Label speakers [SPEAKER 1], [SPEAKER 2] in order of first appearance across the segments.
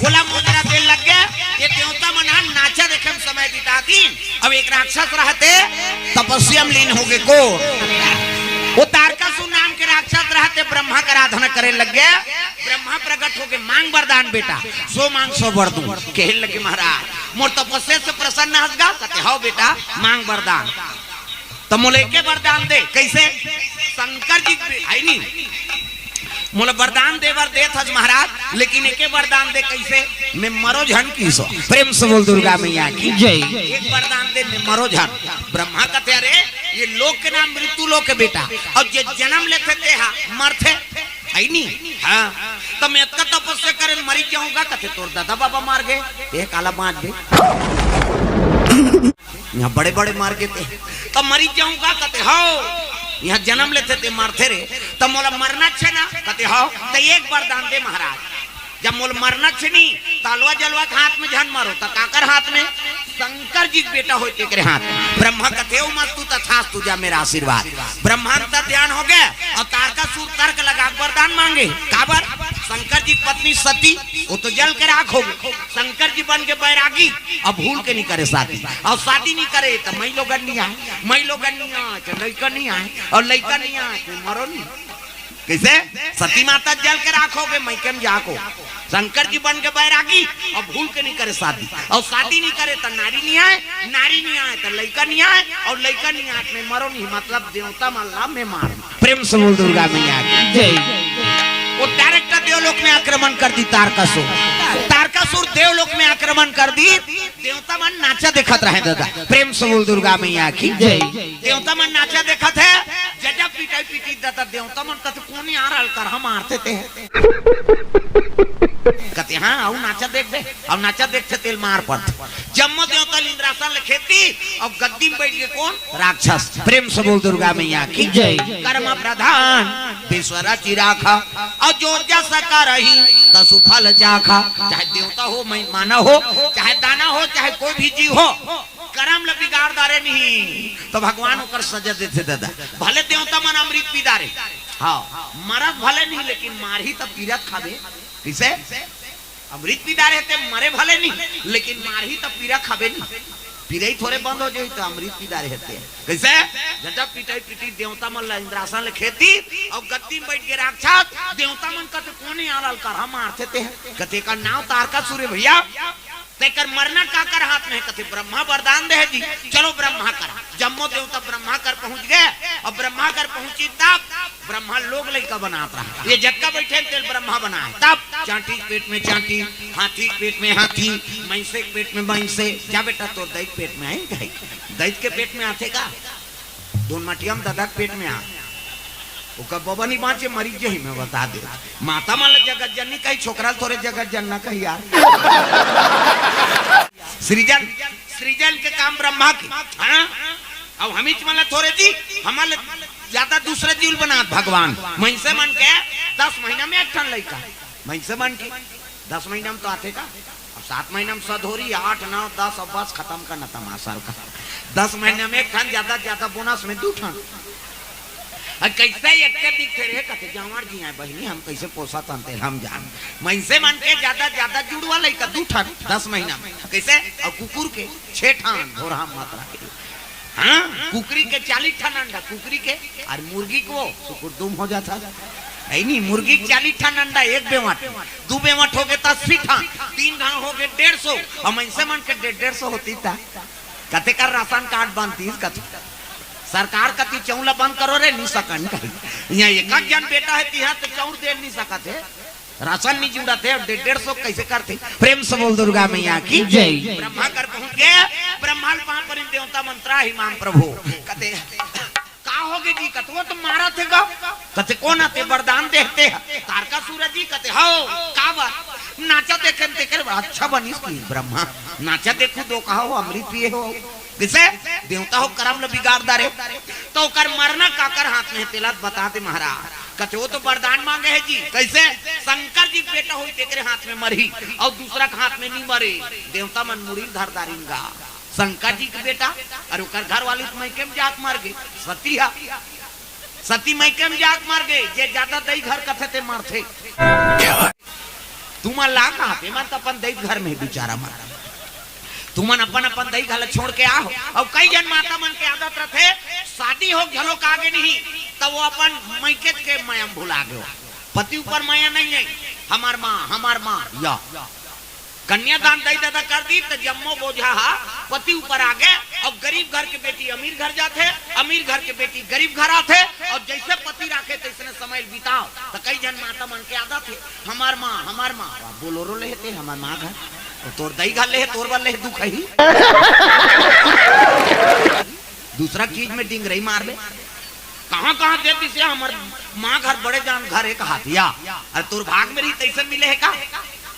[SPEAKER 1] बोला मुद्रा दे लग गया ये देवता मना नाचा देखे समय बिताती। अब एक राक्षस रहते तपस्या में लीन हो गए को वो तारकासुर नाम के राक्षस रहते ब्रह्मा का आराधना करे लग गया। ब्रह्मा प्रकट हो गए मांग वरदान बेटा सो मांग सो वर दूं। कहे लगे महाराज मोर तपस्या से प्रसन्न हसगा कहते हाँ बेटा मांग वरदान। तो मोले के वरदान दे कैसे शंकर जी है नहीं मोला वरदान देवर दे था महाराज लेकिन एक वरदान दे कैसे मैं मरो झन की सो। प्रेम से बोल दुर्गा मैया की जय। एक वरदान दे मैं मरो झन। ब्रह्मा कहते अरे ये लोक के नाम मृत्यु लोक के बेटा और ये जन्म लेते थे मरते है नहीं। हाँ तो मैं इतना तपस्या करे मरी जाऊंगा कहते तोर दादा बाबा मार गए ये काला बांध दे यहाँ बड़े बड़े मार गए थे तो मरी जाऊंगा कहते हो यहाँ जन्म लेते थे मारते रे तो मोला मरना छे ना कहते हो तो एक वरदान दे महाराज जब मोल मरना छे नहीं तालवा जलवा के हाथ में झन मारो तो काकर हाथ में शंकर जी बेटा होते के हाथ में। ब्रह्मा कहते हो मस्तु तथास्तु जा मेरा आशीर्वाद। ब्रह्मांतर ध्यान हो गया और तारकासुर तर्क लगा वरदान मांगे काबर शंकर जी पत्नी सती वो तो जल के राख हो गई। शंकर जी बन के बैरागी अब भूल के नहीं करे शादी और शादी नहीं करे तो मई लोग नहीं आए मई लोग नहीं आए लड़का नहीं आए और लड़का नहीं आए मरो नहीं कैसे सती माता जल के राखोगे मैं केम जाको। शंकर जी बन के बैरागी और भूल के नहीं करे शादी और शादी नहीं करे तो नारी नहीं आए तो लड़का नहीं आए और लड़का नहीं आए मैं मरो नहीं मतलब देवता मल्ला मैं मार। प्रेम से बोल दुर्गा मैया की जय। वो डायरेक्ट देवलोक में आक्रमण कर दी तारकासुर देवलोक में आक्रमण कर दी। देवता मन नाचा देखत रहे दादा। प्रेम से बोल दुर्गा मैया की जय। देवता मन नाचा देखत है जजा पीटाई पीटी दादा देवता मन कहते कौन आ रहा कर हम मारते थे कहते हाँ आओ नाचा देख दे और नाचा देखते तेल मार पड़ते। जम्मो देवता इंद्रासन खेती और गद्दी में बैठ गए कौन राक्षस। प्रेम से बोल दुर्गा मैया की जय। कर्म प्रधान विश्वरा चिराखा और जो जैसा कर रही तसु फल चाखा। चाहे देवता हो माना हो चाहे दाना हो चाहे कोई भी जीव हो कर्म ल बिगाड़ दारे नहीं तो भगवान होकर सजा देते दादा। भले देवता मन अमृत पी दारे हाँ मरद भले नहीं लेकिन मार ही तब पीरत खाबे किसे अमृत पी दारे थे मरे भले नहीं लेकिन मार ही तब पीरा खाबे नहीं पीरे ही थोड़े बंद हो जाए तो अमृत पी दारे रहते कैसे जब पिटाई पिटी देवता मन इंद्रासन ले खेती और गद्दी में बैठ के राक्षस देवता मन कहते कौन आल कर हम मारते थे कहते का नाव तारकासुर भैया तेकर मरना काकर हाथ में कहते ब्रह्मा वरदान दे जी चलो ब्रह्मा कर। जम्मो देवता ब्रह्मा कर पहुंच गए और ब्रह्मा कर पहुंची तब ब्रह्मा लोग लड़का बनाता रहा ये जटका बैठे तेल ब्रह्मा बनाए तब चांटी पेट में चांटी हाथी पेट में हाथी भैंसे पेट में भैंसे क्या बेटा तो दैत पेट में है दैत के पेट में आते का दोन मटियम दादा पेट में आ बाबा नहीं बाँचे मरीज जही में बता दे माता मान जगत जननी कही छोकरा थोड़े जगत जनना कही यार सृजन के काम ब्रह्मा की हाँ अब हम मतलब थोड़े जी हमारे ज्यादा दूसरे जीव बना भगवान महिषे मन के 10 महीना में एक ठन लड़का महिषे मन की 10 महीना में तो आते का अब 7 महीना में सधोरी 8 9 10 अब बस खत्म करना तमाशा का 10 महीने में एक ठन ज्यादा बोनस में 2 ठन कैसे एक दिखते रहे कहते जवार जी हैं बहनी हम कैसे पोसा तनते हम जान महिषे मन के ज्यादा जुड़वा लड़का 2 ठन 10 महीना में कैसे और कुकुर के 6 ठन भोर हम मात्रा के हाँ कुकरी के 40 ठन अंडा कुकरी के और मुर्गी को सुकुर दुम हो जाता है नहीं मुर्गी 40 ठन अंडा 1 बेवट 2 बेवट हो गए 80 ठन 3 घाव हो गए 150 और महिषे मन के 150 होती था कहते कर राशन कार्ड बनती सरकार कति चौला बंद करो रे नहीं सकन यहाँ एक जन बेटा है तिहा तो चौर दे नहीं सकते राशन नहीं जुड़ा थे 150 कैसे करते। प्रेम से बोल दुर्गा मैया की जय। ब्रह्मा कर पहुंच गए ब्रह्मांड वहां पर देवता मंत्रा हिमाम प्रभु कहते का हो गए जी कहते वो तो मारा थे गा कहते कौन आते वरदान देते तारकासुर जी कहते हो का बात नाचा देखे अच्छा बनी ब्रह्मा नाचा देखो दो कहा हो अमृत पिए हो किसे देवता हो करम ल बिगाड़ दारे तो कर मरना काकर हाथ में तेला बताते महाराज कहते वो तो वरदान मांगे है जी कैसे शंकर जी बेटा हुई तेरे हाथ में मरी और दूसरा के हाथ में नहीं मरे देवता मन मुड़ी धर दारिंगा शंकर जी के बेटा और घर वाली मैके में जात मार गए सती मैके में जात मार गए जे ज्यादा दही घर कथे थे मारते तुम ला कहा पे मन तो अपन दई घर में बेचारा मारा तुमन अपन अपन दई घर छोड़ के आओ। और कई जन माता मन के आदत रखे शादी हो झलो का आगे नहीं तो वो अपन मैके के माया भुला गयो। पति ऊपर माया नहीं है। हमार माँ या कन्यादान दई दादा कर दी तो जम्मो बोझा पति ऊपर आ गए। और गरीब घर के बेटी अमीर घर जाते, अमीर घर के बेटी गरीब घर आते। और जैसे पति रखे तैसे समय बिताओ। तो कई जन माता मन के आदत है हमार माँ बोलोरो लेते हमार माँ घर तोर दही घर ले तोर वाले दुख ही दूसरा चीज में डिंग रही मार ले कहाँ देती से हमार माँ घर बड़े जान घर एक हाथिया अरे तोर भाग में रही तैसे मिले है का।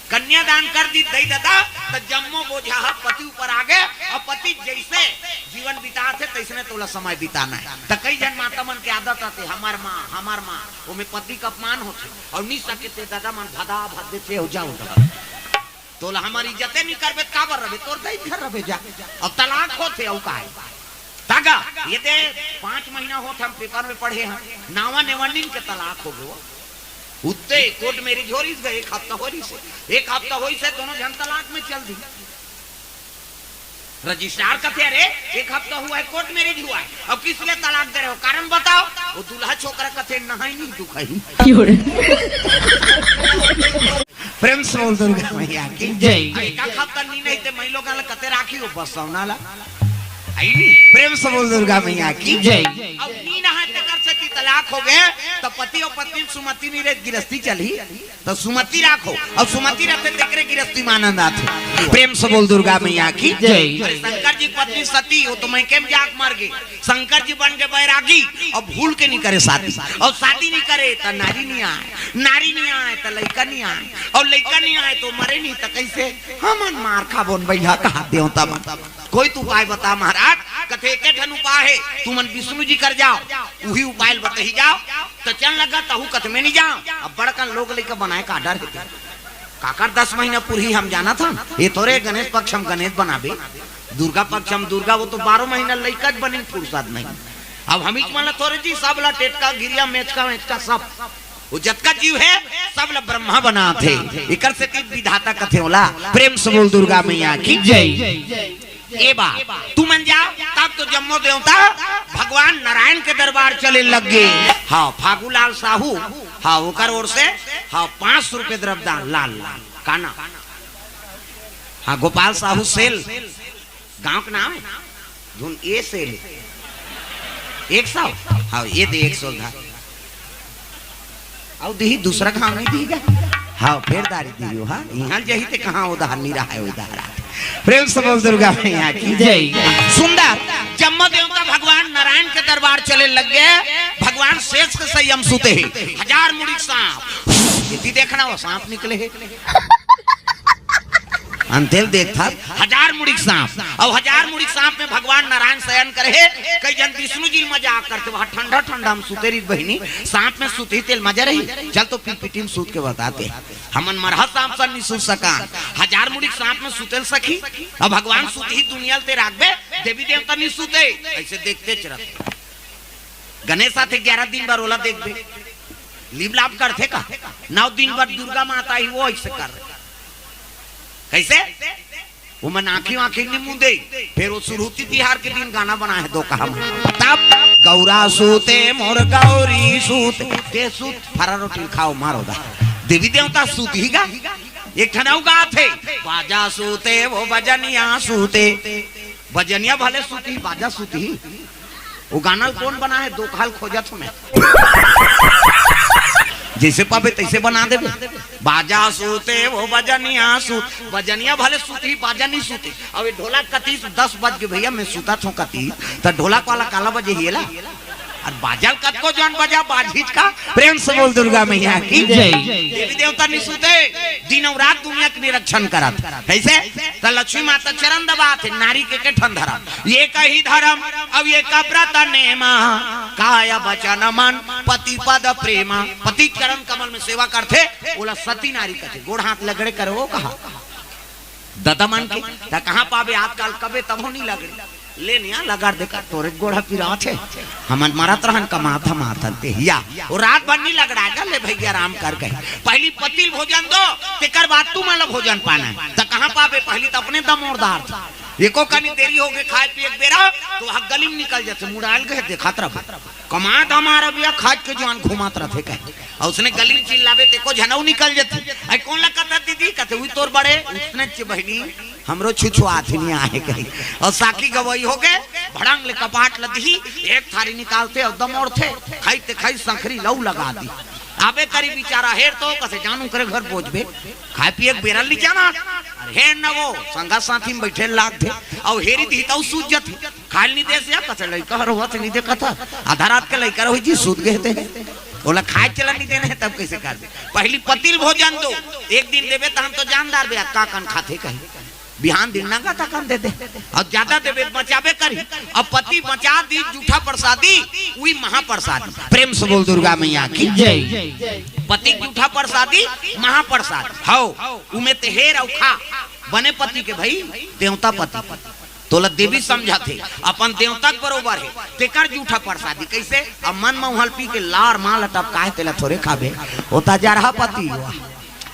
[SPEAKER 1] कन्यादान कर दी दई दादा तो जम्मो बोझा पति ऊपर आ गए। और पति जैसे जीवन बिता थे तैसे तोला समय बिताना है। तो कई जन माता मन के आदत आते हमार माँ वो में पति का अपमान होते और नहीं सके दादा मन भदा भद देते हो जाओ तोला हमारी इज्जतें नहीं करबे काबर रहे तोर दई घर रहे जा। और तलाक होते औ काहे तागा ये दे 5 महीना होत हम पेपर में पढ़े हैं नावा नेवनिन के तलाक हो गयो। उतने कोर्ट मेरी झोरी गए 1 हफ्ता होई से दोनों जन तलाक में चल दी। रजिस्ट्रार कहते अरे 1 हफ्ता हुआ है कोर्ट मैरिज हुआ है अब किस लिए तलाक दे रहे हो कारण बताओ। वो दूल्हा छोकरा कहते नहाई नहीं दुखाई। प्रेम से बोल दुर्गा मैया की जय। 1 हफ्ता नहीं थे मैं लोग कहते राखी हो बस सौनाला प्रेम से बोल दुर्गा मैया की जय। अब नी नहा कर सकती तलाक हो गए तो पति और पत्नी सुमति नहीं रहे गिरस्ती चली तो सुमति राखो और सुमति रखते देख रहे गिरस्ती में आनंद आते। प्रेम से बोल दुर्गा मैया की जय। शंकर जी पत्नी सती हो तो मैं केम जाग मर गई। शंकर जी बन के बैरागी और भूल के नहीं करे शादी और शादी नहीं करे तो नारी नहीं आए तो लड़का नहीं आए और लड़का नहीं आए तो मरे नहीं तो कैसे हमन मार खा बोन भैया कहा देवता कोई तो उपाय बता महाराज। कथे एक ठन उपाय है तुमन विष्णु जी कर जाओ वही उपाय बतही जाओ तो चल लगा तहु कथ में नहीं जाओ। अब बड़का लोग लेकर बनाए का डर है काकर 10 महीना पूरी हम जाना था ये तोरे गणेश पक्ष हम गणेश बनाबे दुर्गा पक्ष हम दुर्गा वो तो 12 महीना लड़का बने फुर्सत नहीं। अब हम मतलब थोड़े जी सब ला टेटका गिरिया मेचका सब वो जतका जीव है सब ला ब्रह्मा बना थे इकर से विधाता कथे होला। प्रेम से बोल दुर्गा मैया की जय। ए बा तू मन जा तब तो जम्मो देवता भगवान नारायण के दरबार चले लग गए। हाँ फागुलाल साहू हाँ ओकर ओर से हाँ 500 रुपए द्रव्यदान लाल काना। हाँ गोपाल साहू सेल गांव का नाम है धुन ए सेल 100 हाँ ये दे 100 था और दी दूसरा गांव नहीं दीगा हाँ फिर दारी दी हाँ यहाँ जही थे कहाँ उधार नहीं रहा है उधार। प्रेम से बोल दुर्गा मैया की जय। सुंदर जम्मो देवता भगवान नारायण के दरबार चले लग गए। भगवान शेष के संयम सुते हैं 1000 मुड़ी सांप यदि देखना वो सांप निकले है अंतेल देखता 1000 मुड़ी सांप और 1000 मुड़ी सांप में भगवान नारायण शयन करे। कई जन विष्णु जी मजाक करते वहां ठंडा हम सुते रही बहनी सांप में सुती तेल मजा रही चल तो पीपीटी में सूत के बताते हमन मरहा सांप सा नहीं सुत सका 1000 मुड़ी सांप में सुतेल सखी। अब भगवान सुती ही दुनिया ते राखबे देवी देवता नहीं सुते ऐसे देखते चरते गणेश आते 11 दिन बार ओला देखबे लीब लाभ करते का 9 दिन बाद दुर्गा माता ही वो ऐसे कर कैसे वो मन आँखी नहीं मुंदे फिर वो सुरुती तिहार के दिन गाना बना है 2 कहा तब गौरा सूते मोर गौरी सूते ते सूत फरा रोटी खाओ मारो दा देवी देवता सूत ही गा एक ठनाऊ गा थे बाजा सूते वो बजनिया सूते बजनिया भले सूती बाजा सूती वो गाना कौन बना है 2 काल खोजत में जैसे पावे तैसे बना दे बाजा सूते वो बजनिया सूत बजनिया भले सूती बाजा नहीं सूते। अब ढोलक कती 10 बज के भैया मैं सूता थो कती तो ढोलक वाला काला बजे हिला और बाजल कत को जौन बजा बाजीज का। प्रेम से बोल दुर्गा मैया की जय। देवी देवता नहीं सूते दिन और रात दुनिया के निरीक्षण करत कैसे तो लक्ष्मी माता चरण दबाते नारी के ठन धर्म ये कही धर्म अब ये कब्रत नेमा काया वचन मन पति पद प्रेमा पति चरण कमल में सेवा करते बोला सती नारी कहते गोड़ हाथ लगड़े करो कहा ददमन के कहाँ पावे आजकल कबे तब नहीं लगे ले निया लगा देखा तोरे गोड़ा पिरा थे हम मरत रहन कमात हम आते या और रात भर नहीं लगड़ा ले भैया आराम कर गए पहली पतिल भोजन दो तेकर बाद तू मतलब भोजन पाना तो कहाँ पावे पहली तो अपने दमोरदार था एको कनी देरी हो गए खाए पिए बेरा तो वहाँ गली में निकल जाते मुड़ाल के देखा कमात हमारा बिया खाद के जवान घुमात रहे कहे और उसने गली में चिल्लावे तेको झनऊ निकल जाती आई कौन लगता दीदी कहते हुई तोर बड़े उसने बहनी हमरो छुछुआत नहीं आए कहीं और साकी गवई हो गए भड़ंग ले कपाट लदी एक थारी निकालते और दमोड़ थे खाईते खाई संखरी लऊ लगा दी आबे करी बेचारा हेर तो कसे जानू करे घर पहुंचबे खाए पिए बेरा ली जाना हेर न वो संगा साथी में बैठे लाग थे और हेरी दी तो सूझ जाती खाल नहीं दे से कसे लइका रोवत नहीं देखा था आधा रात के लइका रही जी सूद गए थे बोला खाए चला नहीं देने है तब कैसे कर दे पहली पतिल भोजन दो एक दिन देवे तो हम तो जानदार बे का कन खाते कहीं बिहान दिन ना का कन दे दे और ज्यादा देवे बचावे करी अब पति बचा दी जूठा प्रसादी वही महाप्रसादी प्रेम से बोल दुर्गा मैया की जय पति जूठा प्रसादी महाप्रसाद हाउ उमे ते हेर और खा बने पति के भाई देवता पति तोला देवी समझाते अपन देवता बरोबर है तेकर जूठा प्रसादी कैसे अब मन महल पी के लार माल टपकाए तेला थोड़े खाबे होता जा रहा पति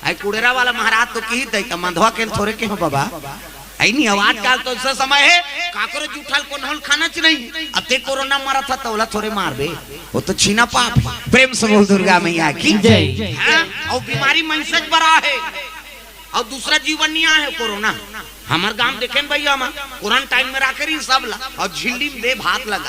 [SPEAKER 1] आई कुड़ेरा वाला महाराज तो की दे मंधवा के थोड़े के हो बाबा आई नहीं आवाज काल तो ऐसा समय है काकरो जूठा को नहल खाना च नहीं अब ते कोरोना मारा था तोला थोड़े मारबे वो तो छीना पाप प्रेम से बोल दुर्गा मैया की जय और बीमारी मनसज बड़ा है और दूसरा जीवन नहीं है कोरोना हमार गांव देखे भैया हम क्वारंटाइन में रखे सब ला और झिल्ली में दे भात लगा